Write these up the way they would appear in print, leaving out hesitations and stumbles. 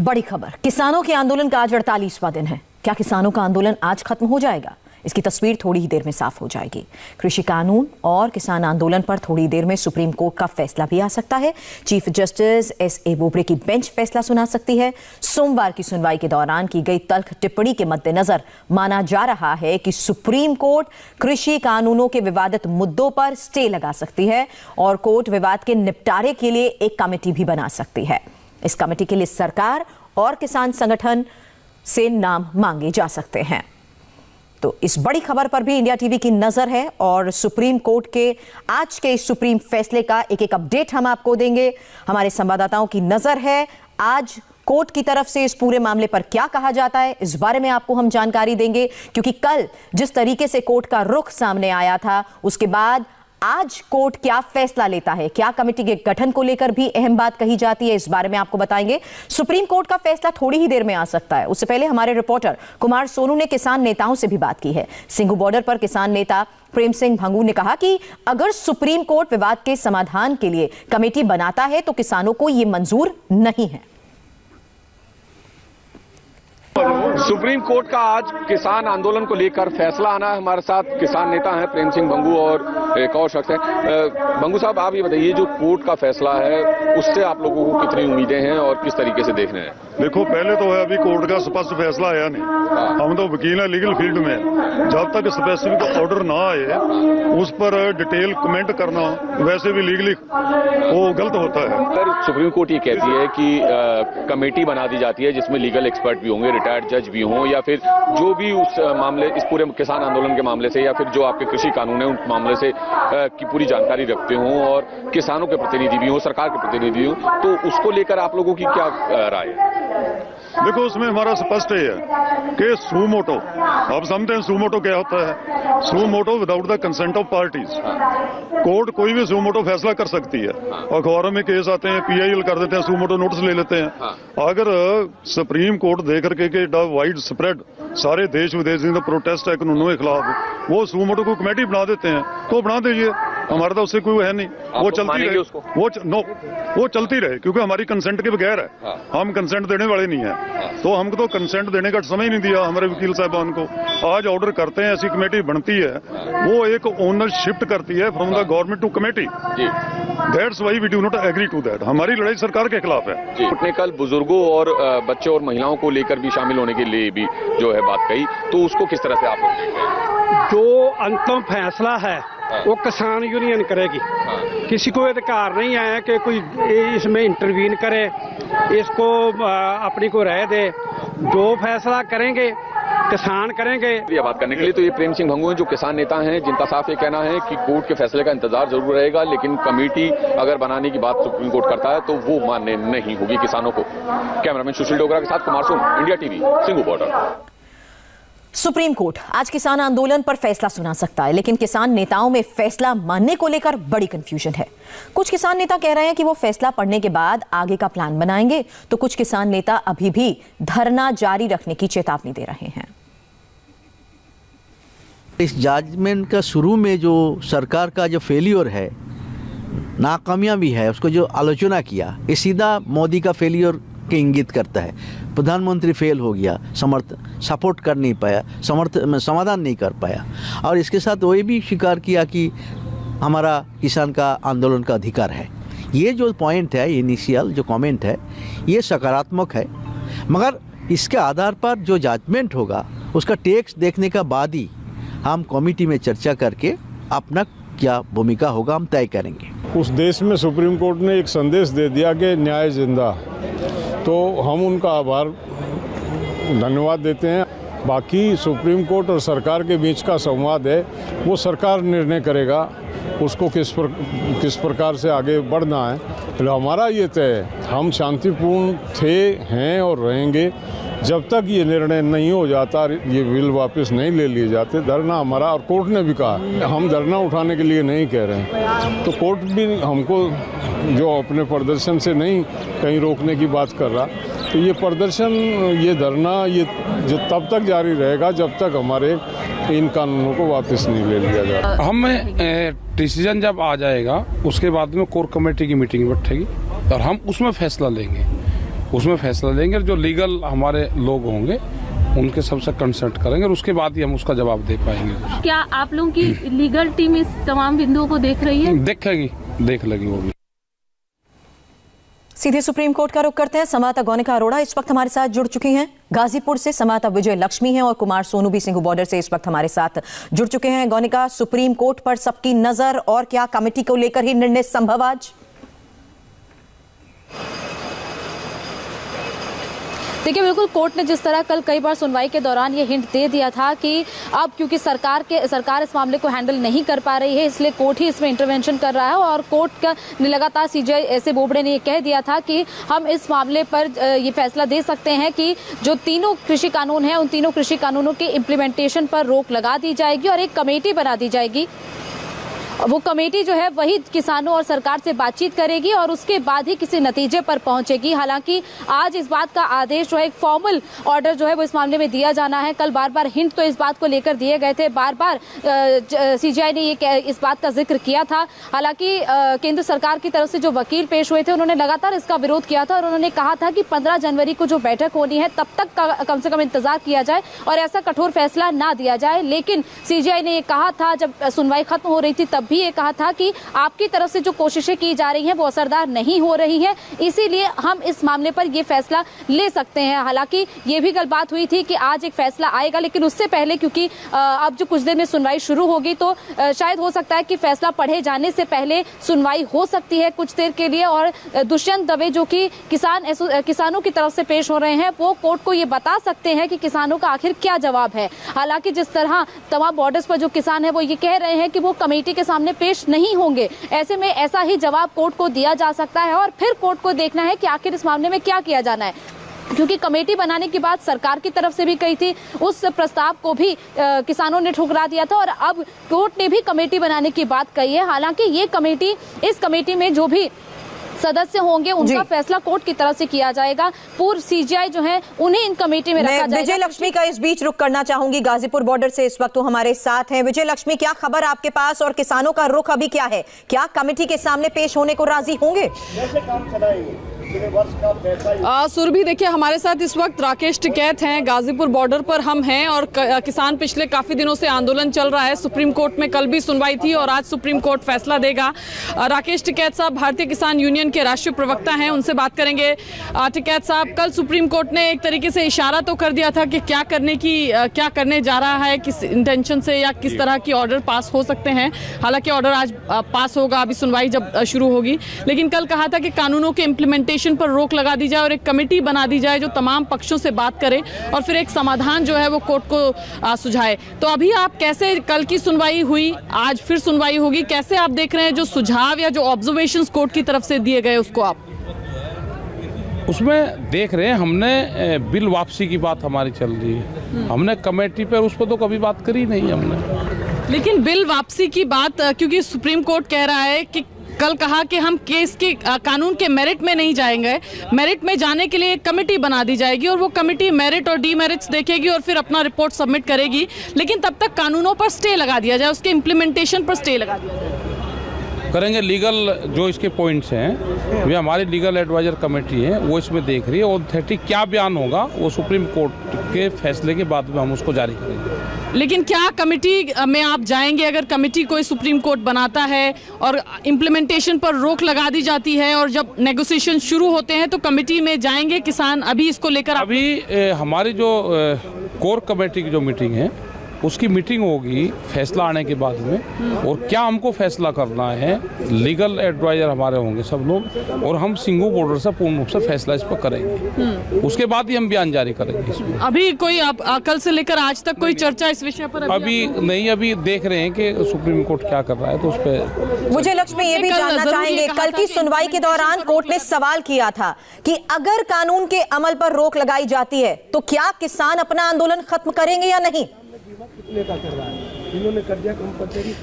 बड़ी खबर, किसानों के आंदोलन का आज 48वां दिन है। क्या किसानों का आंदोलन आज खत्म हो जाएगा? इसकी तस्वीर थोड़ी ही देर में साफ हो जाएगी। कृषि कानून और किसान आंदोलन पर थोड़ी देर में सुप्रीम कोर्ट का फैसला भी आ सकता है। Chief justice एस.ए. बोबड़े की बेंच फैसला सुना सकती है। सोमवार की सुनवाई के दौरान की गई तल्ख टिप्पणी के मद्देनजर माना जा रहा है कि सुप्रीम कोर्ट कृषि कानूनों के विवादित मुद्दों पर स्टे लगा सकती है और कोर्ट विवाद के निपटारे के लिए एक कमेटी भी बना सकती है। इस कमेटी के लिए सरकार और किसान संगठन से नाम मांगे जा सकते हैं। तो इस बड़ी खबर पर भी इंडिया टीवी की नजर है और सुप्रीम कोर्ट के आज के सुप्रीम फैसले का एक एक अपडेट हम आपको देंगे। हमारे संवाददाताओं की नजर है आज कोर्ट की तरफ से इस पूरे मामले पर क्या कहा जाता है, इस बारे में आपको हम जानकारी देंगे, क्योंकि कल जिस तरीके से कोर्ट का रुख सामने आया था उसके बाद आज कोर्ट क्या फैसला लेता है, क्या कमेटी के गठन को लेकर भी अहम बात कही जाती है, इस बारे में आपको बताएंगे। सुप्रीम कोर्ट का फैसला थोड़ी ही देर में आ सकता है। उससे पहले हमारे रिपोर्टर कुमार सोनू ने किसान नेताओं से भी बात की है। सिंघू बॉर्डर पर किसान नेता प्रेम सिंह भंगू ने कहा कि अगर सुप्रीम कोर्ट विवाद के समाधान के लिए कमेटी बनाता है तो किसानों को यह मंजूर नहीं है। सुप्रीम कोर्ट का आज किसान आंदोलन को लेकर फैसला आना है। हमारे साथ किसान नेता हैं प्रेम सिंह भंगू और एक और शख्स है। भंगू साहब, आप ये बताइए, जो कोर्ट का फैसला है उससे आप लोगों को कितनी उम्मीदें हैं और किस तरीके से देख रहे हैं? देखो, पहले तो है अभी कोर्ट का स्पष्ट फैसला आया नहीं। हम तो वकील हैं लीगल फील्ड में। जब तक स्पेसिफिक ऑर्डर ना आए उस पर डिटेल कमेंट करना वैसे भी लीगली वो गलत होता है। अगर सुप्रीम कोर्ट ये कहती है कि कमेटी बना दी जाती है जिसमें लीगल एक्सपर्ट भी होंगे, रिटायर्ड जज भी हों, या फिर जो भी उस मामले, इस पूरे किसान आंदोलन के मामले से या फिर जो आपके कृषि कानून है उन मामले से की पूरी जानकारी रखते हों और किसानों के प्रतिनिधि भी हों, सरकार के प्रतिनिधि हों, तो उसको लेकर आप लोगों की क्या राय है? देखो, उसमें हमारा स्पष्ट है कि सू मोटो, आप समझते हैं सू मोटो क्या होता है? Suo motu without the consent of parties. Court कोई भी सू मोटो फैसला कर सकती है। अखबारों में केस आते हैं, पीआईएल कर देते हैं, सू मोटो नोटिस ले लेते हैं। अगर सुप्रीम कोर्ट देख करके वाइड स्प्रेड सारे देश विदेश में प्रोटेस्ट है कानूनों के खिलाफ, वो सू मोटो को कमेटी बना देते हैं तो बना दीजिए, हमारा तो उससे कोई है नहीं। वो चलती रहे, वो चलती रहे, क्योंकि हमारी कंसेंट के बगैर है। हम कंसेंट देने वाले नहीं है, तो हमको तो कंसेंट देने का समय नहीं दिया हमारे वकील साहबान को। आज ऑर्डर करते हैं, ऐसी कमेटी बनती है, वो एक ओनर शिफ्ट करती है from the government to committee. That's why we do not agree to that. हमारी लड़ाई सरकार के खिलाफ है। उसने कल बुजुर्गों और बच्चों और महिलाओं को लेकर भी शामिल होने के लिए भी जो है बात कही, तो उसको किस तरह से आप लोग देखते हैं? जो अंतिम फैसला है वो किसान यूनियन करेगी। किसी को अधिकार नहीं है कि कोई इसमें इंटरवीन करे, इसको अपनी को राय दे। जो फैसला करेंगे किसान करेंगे। ये बात करने के लिए तो ये प्रेम सिंह भंगू हैं, जो किसान नेता हैं, जिनका साफ ये कहना है कि कोर्ट के फैसले का इंतजार जरूर रहेगा, लेकिन कमेटी अगर बनाने की बात सुप्रीम कोर्ट करता है तो वो मान्य नहीं होगी किसानों को। कैमरामैन सुशील डोगरा के साथ Kumar Sonu, India TV, Singhu border. Supreme court आज किसान आंदोलन पर फैसला सुना सकता है, लेकिन किसान नेताओं में फैसला मानने को लेकर बड़ी कंफ्यूजन है। कुछ किसान नेता कह रहे हैं कि वो फैसला पढ़ने के बाद आगे का प्लान बनाएंगे, तो कुछ किसान नेता अभी भी धरना जारी रखने की चेतावनी दे रहे हैं। इस जजमेंट का शुरू में जो सरकार का जो फेलियर है, नाकामियां भी है, उसको जो आलोचना किया, ये सीधा मोदी का फेलियर के इंगित करता है। प्रधानमंत्री फेल हो गया, सपोर्ट कर नहीं पाया, समाधान नहीं कर पाया, और इसके साथ वो भी स्वीकार किया कि हमारा किसान का आंदोलन का अधिकार है। ये जो पॉइंट है, इनिशियल जो कमेंट है, ये सकारात्मक है, मगर इसके आधार पर जो जजमेंट होगा उसका टेक्स्ट देखने का बाद ही हम कमेटी में चर्चा करके अपना क्या भूमिका होगा हम तय करेंगे। उस देश में सुप्रीम कोर्ट ने एक संदेश दे दिया कि न्याय जिंदा, तो हम उनका आभार धन्यवाद देते हैं। बाकी सुप्रीम कोर्ट और सरकार के बीच का संवाद है, वो सरकार निर्णय करेगा उसको किस प्रकार से आगे बढ़ना है। तो हमारा ये तय, हम शांतिपूर्ण थे, हैं और रहेंगे जब तक ये निर्णय नहीं हो जाता, ये बिल वापस नहीं ले लिए जाते। धरना हमारा, और कोर्ट ने भी कहा हम धरना उठाने के लिए नहीं कह रहे हैं, तो कोर्ट भी हमको जो अपने प्रदर्शन से नहीं कहीं रोकने की बात कर रहा, तो ये प्रदर्शन, ये धरना, ये जो तब तक जारी रहेगा जब तक हमारे इन कानूनों को वापस नहीं ले लिया जाएगा। हमें डिसीजन जब आ जाएगा उसके बाद में कोर कमेटी की मीटिंग बैठेगी और हम उसमें फैसला लेंगे। उसमें फैसला लेंगे। जो लीगल हमारे लोग होंगे उनके सबसे कंसल्ट करेंगे और उसके बाद ही हम उसका जवाब दे पाएंगे। क्या आप लोगों की लीगल टीम इस तमाम बिंदुओं को देख रही है? देख लेगी वो भी। सीधे सुप्रीम कोर्ट का रुख करते हैं। संवाददाता गौनिका अरोड़ा इस वक्त हमारे साथ जुड़ चुकी हैं। गाजीपुर से संवाददाता विजय लक्ष्मी हैं और कुमार सोनू भी सिंघू बॉर्डर से इस वक्त हमारे साथ जुड़ चुके हैं। गौनिका, सुप्रीम कोर्ट पर सबकी नजर और क्या कमेटी को लेकर ही निर्णय संभव आज? देखिए, बिल्कुल कोर्ट ने जिस तरह कल कई बार सुनवाई के दौरान ये हिंट दे दिया था कि अब क्योंकि सरकार इस मामले को हैंडल नहीं कर पा रही है, इसलिए कोर्ट ही इसमें इंटरवेंशन कर रहा है। और कोर्ट का लगातार सीजेआई एस.ए. बोबड़े ने ये कह दिया था कि हम इस मामले पर ये फैसला दे सकते हैं कि जो तीनों कृषि कानून हैं उन तीनों कृषि कानूनों के इम्प्लीमेंटेशन पर रोक लगा दी जाएगी और एक कमेटी बना दी जाएगी। वो कमेटी जो है वही किसानों और सरकार से बातचीत करेगी और उसके बाद ही किसी नतीजे पर पहुंचेगी। हालांकि आज इस बात का आदेश जो है, एक फॉर्मल ऑर्डर जो है वो इस मामले में दिया जाना है। कल बार बार हिंट तो इस बात को लेकर दिए गए थे, बार बार सीजीआई ने ये इस बात का जिक्र किया था। हालांकि केंद्र सरकार की तरफ से जो वकील पेश हुए थे उन्होंने लगातार इसका विरोध किया था और उन्होंने कहा था कि 15 जनवरी को जो बैठक होनी है तब तक कम से कम इंतजार किया जाए और ऐसा कठोर फैसला ना दिया जाए। लेकिन सीजीआई ने ये कहा था, जब सुनवाई खत्म हो रही थी तब भी ये कहा था कि आपकी तरफ से जो कोशिशें की जा रही हैं वो असरदार नहीं हो रही हैं, इसीलिए हम इस मामले पर ये फैसला ले सकते हैं। हालांकि ये भी कल बात हुई थी कि आज एक फैसला आएगा, लेकिन उससे पहले क्योंकि अब जो कुछ देर में सुनवाई शुरू होगी तो शायद हो सकता है कि फैसला पढ़े जाने से पहले सुनवाई हो सकती है कुछ देर के लिए। और दुष्यंत दवे जो कि किसानों की तरफ से पेश हो रहे हैं वो कोर्ट को ये बता सकते हैं कि किसानों का आखिर क्या जवाब है। हालांकि जिस तरह तमाम बॉर्डर्स पर जो किसान है वो ये कह रहे हैं कि वो कमेटी के सामने पेश नहीं होंगे, ऐसे में ऐसा ही जवाब कोर्ट को दिया जा सकता है और फिर कोर्ट को देखना है कि आखिर इस मामले में क्या किया जाना है। क्योंकि कमेटी बनाने की बात सरकार की तरफ से भी कही थी, उस प्रस्ताव को भी किसानों ने ठुकरा दिया था और अब कोर्ट ने भी कमेटी बनाने की बात कही है। हालांकि ये कमेटी, इस कमेटी में जो भी सदस्य होंगे उनका फैसला कोर्ट की तरफ से किया जाएगा। पूर्व सीजीआई जो है उन्हें इन कमेटी में रखा जाएगा। विजय लक्ष्मी का इस बीच रुख करना चाहूंगी। गाजीपुर बॉर्डर से इस वक्त वो हमारे साथ हैं। विजय लक्ष्मी, क्या खबर आपके पास और किसानों का रुख अभी क्या है? क्या कमेटी के सामने पेश होने को राजी होंगे? सुरभि, देखिए हमारे साथ इस वक्त राकेश टिकैत हैं। गाजीपुर बॉर्डर पर हम हैं और किसान पिछले काफी दिनों से आंदोलन चल रहा है। सुप्रीम कोर्ट में कल भी सुनवाई थी और आज सुप्रीम कोर्ट फैसला देगा। राकेश टिकैत साहब भारतीय किसान यूनियन के राष्ट्रीय प्रवक्ता हैं, उनसे बात करेंगे। टिकैत साहब, कल सुप्रीम कोर्ट ने एक तरीके से इशारा तो कर दिया था कि क्या करने जा रहा है, किस इंटेंशन से या किस तरह की ऑर्डर पास हो सकते हैं। हालांकि ऑर्डर आज पास होगा, अभी सुनवाई जब शुरू होगी, लेकिन कल कहा था कि कानूनों के इम्प्लीमेंटेशन पर रोक लगा दी जाए और एक कमेटी बना दी जाए जो तमाम पक्षों से बात करे और फिर एक समाधान जो है वो कोर्ट को सुझाए। तो अभी आप कैसे, कल की सुनवाई हुई, आज फिर सुनवाई होगी, कैसे आप देख रहे हैं जो सुझाव या जो ऑब्जर्वेशंस कोर्ट की तरफ से दिए गए उसको आप? उसमें देख रहे हैं, हमने बिल वापसी की बात हमारी चल रही है, हमने कमेटी पर उस पर तो कभी बात करी नहीं हमने। लेकिन बिल वापसी की बात, क्योंकि सुप्रीम कोर्ट कह रहा है कि कल कहा कि हम केस के कानून के मेरिट में नहीं जाएंगे, मेरिट में जाने के लिए एक कमेटी बना दी जाएगी और वो कमेटी मेरिट और डीमेरिट्स देखेगी और फिर अपना रिपोर्ट सबमिट करेगी, लेकिन तब तक कानूनों पर स्टे लगा दिया जाए, उसके इम्प्लीमेंटेशन पर स्टे लगा दिया जाए। करेंगे। लीगल जो इसके पॉइंट्स हैं वे हमारी लीगल एडवाइजर कमेटी है वो इसमें देख रही है। ऑथेंटिक क्या बयान होगा वो सुप्रीम कोर्ट के फैसले के बाद में हम उसको जारी करेंगे। लेकिन क्या कमेटी में आप जाएंगे? अगर कमेटी कोई सुप्रीम कोर्ट बनाता है और इम्प्लीमेंटेशन पर रोक लगा दी जाती है और जब नेगोशिएशन शुरू होते हैं तो कमेटी में जाएंगे किसान? अभी इसको लेकर अभी हमारी जो कोर कमेटी की जो मीटिंग है उसकी मीटिंग होगी फैसला आने के बाद में, और क्या हमको फैसला करना है, लीगल एडवाइजर हमारे होंगे सब लोग, और हम सिंघू बॉर्डर से पूर्ण रूप से फैसला इस पर करेंगे। उसके बाद ही हम बयान जारी करेंगे इसमें। अभी कोई कल से लेकर आज तक कोई चर्चा इस विषय पर अभी नहीं, अभी देख रहे हैं कि सुप्रीम कोर्ट क्या कर रहा है, तो उस पर विजय लक्ष्मी ये भी जानना चाहेंगे, कल की सुनवाई के दौरान कोर्ट ने सवाल किया था कि अगर कानून के अमल पर रोक लगाई जाती है तो क्या किसान अपना आंदोलन खत्म करेंगे या नहीं? इन्होंने कर दिया कंपलसरी।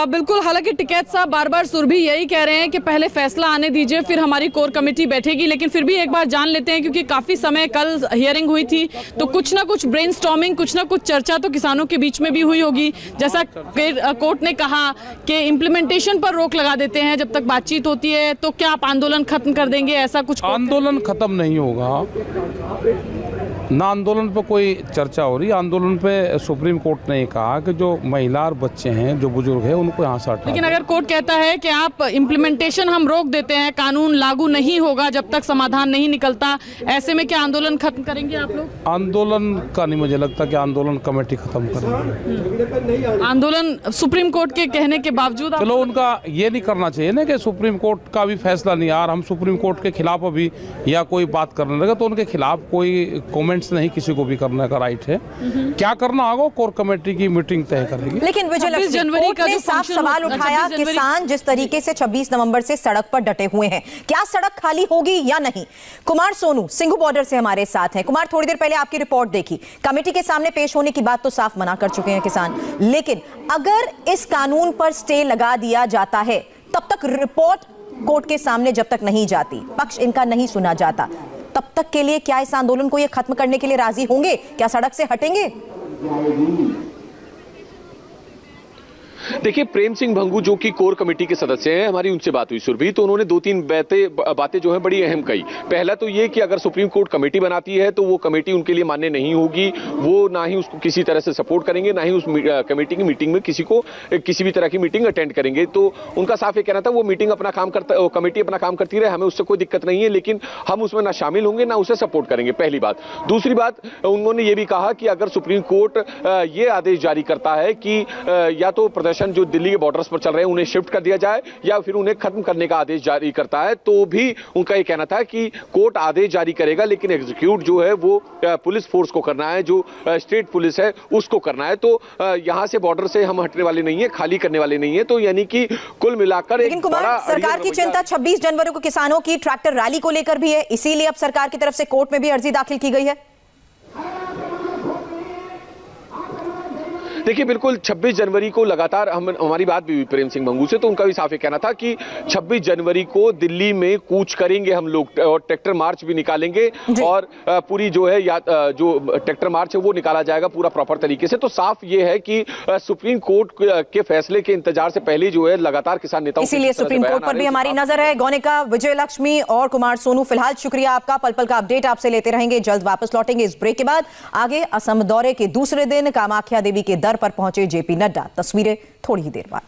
बिल्कुल, हालांकि टिकैत साहब बार बार सुरभि यही कह रहे हैं कि पहले फैसला आने दीजिए, फिर हमारी कोर कमेटी बैठेगी, लेकिन फिर भी एक बार जान लेते हैं, क्योंकि काफी समय कल हियरिंग हुई थी तो कुछ ना कुछ ब्रेनस्टॉर्मिंग, कुछ ना कुछ चर्चा तो किसानों के बीच में भी हुई होगी। जैसा कोर्ट ने कहा कि इम्प्लीमेंटेशन पर रोक लगा देते हैं जब तक बातचीत होती है, तो क्या आप आंदोलन खत्म कर देंगे, ऐसा कुछ? आंदोलन खत्म नहीं होगा ना, आंदोलन पे कोई चर्चा हो रही है। आंदोलन पे सुप्रीम कोर्ट ने कहा कि जो महिला और बच्चे हैं, जो बुजुर्ग हैं, उनको यहाँ से हटा। लेकिन अगर कोर्ट कहता है कि आप इम्प्लीमेंटेशन हम रोक देते हैं, कानून लागू नहीं होगा जब तक समाधान नहीं निकलता, ऐसे में क्या आंदोलन खत्म करेंगे आप लोग? आंदोलन का नहीं मुझे लगता कि आंदोलन कमेटी खत्म करेंगे। आंदोलन सुप्रीम कोर्ट के कहने के बावजूद चलो, उनका ये नहीं करना चाहिए ना कि सुप्रीम कोर्ट का भी फैसला नहीं, यार हम सुप्रीम कोर्ट के खिलाफ अभी या कोई बात करने लगे तो उनके खिलाफ कोई कमेंट्स नहीं किसी को भी करने का राइट है। क्या करना होगा कोर कमेटी की मीटिंग तय करेगी। लेकिन विजय लक्ष्मी, कोर्ट ने साफ सवाल उठाया, किसान जिस तरीके से 26 नवंबर से सड़क पर डटे हुए हैं, क्या सड़क खाली होगी या नहीं? कुमार सोनू सिंघू बॉर्डर से हमारे साथ हैं। कुमार, थोड़ी देर पहले आपकी रिपोर्ट देखी, कमेटी के सामने पेश होने की बात तो साफ मना कर चुके हैं किसान, लेकिन अगर इस कानून पर स्टे लगा दिया जाता है तब तक रिपोर्ट कोर्ट के सामने जब तक नहीं जाती, पक्ष इनका नहीं सुना जाता, तब तक के लिए क्या इस आंदोलन को ये खत्म करने के लिए राजी होंगे? क्या सड़क से हटेंगे? देखिए, प्रेम सिंह भंगू जो कि कोर कमेटी के सदस्य हैं, हमारी उनसे बात हुई सुरभि, तो उन्होंने 2-3 बातें जो है बड़ी अहम कही। पहला तो ये कि अगर सुप्रीम कोर्ट कमेटी बनाती है तो वो कमेटी उनके लिए मान्य नहीं होगी, वो ना ही उसको किसी तरह से सपोर्ट करेंगे, ना ही उस कमेटी की मीटिंग में किसी भी तरह की मीटिंग अटेंड करेंगे। तो उनका साफ ये कहना था वो मीटिंग अपना काम करता, कमेटी अपना काम करती रहे, हमें उससे कोई दिक्कत नहीं है, लेकिन हम उसमें ना शामिल होंगे ना उसे सपोर्ट करेंगे, पहली बात। दूसरी बात, उन्होंने ये भी कहा कि अगर सुप्रीम कोर्ट ये आदेश जारी करता है कि या तो प्रदर्शन जो दिल्ली के बॉर्डर्स पर चल रहे हैं उन्हें शिफ्ट कर दिया जाए या फिर उन्हें खत्म करने का आदेश जारी करता है, तो भी उनका यह कहना था कि कोर्ट आदेश जारी करेगा, लेकिन एग्जीक्यूट जो है वो पुलिस फोर्स को करना है, जो स्टेट पुलिस है उसको करना है। तो यहां से बॉर्डर से हम हटने वाले नहीं है, खाली करने वाले नहीं है। तो यानी कि कुल मिलाकर लेकिन कुमार, सरकार की चिंता 26 जनवरी को किसानों की ट्रैक्टर रैली को लेकर भी है, इसीलिए अब सरकार की तरफ से कोर्ट में भी अर्जी दाखिल की गई है। देखिए, बिल्कुल 26 जनवरी को लगातार हमारी बात भी हुई प्रेम सिंह भंगू से, तो उनका भी साफ ये कहना था कि 26 जनवरी को दिल्ली में कूच करेंगे हम लोग और ट्रैक्टर मार्च भी निकालेंगे और पूरी जो है जो ट्रैक्टर मार्च है वो निकाला जाएगा पूरा प्रॉपर तरीके से। तो साफ ये है कि सुप्रीम कोर्ट के फैसले के इंतजार से पहले जो है लगातार किसान नेताओं, इसीलिए सुप्रीम कोर्ट पर भी हमारी नजर है। गौनिका, विजय लक्ष्मी और कुमार सोनू, फिलहाल शुक्रिया आपका, पल पल का अपडेट आपसे लेते रहेंगे, जल्द वापस लौटेंगे इस ब्रेक के बाद। आगे असम दौरे के दूसरे दिन कामाख्या देवी के दर पर पहुंचे जेपी नड्डा, तस्वीरें थोड़ी ही देर बाद।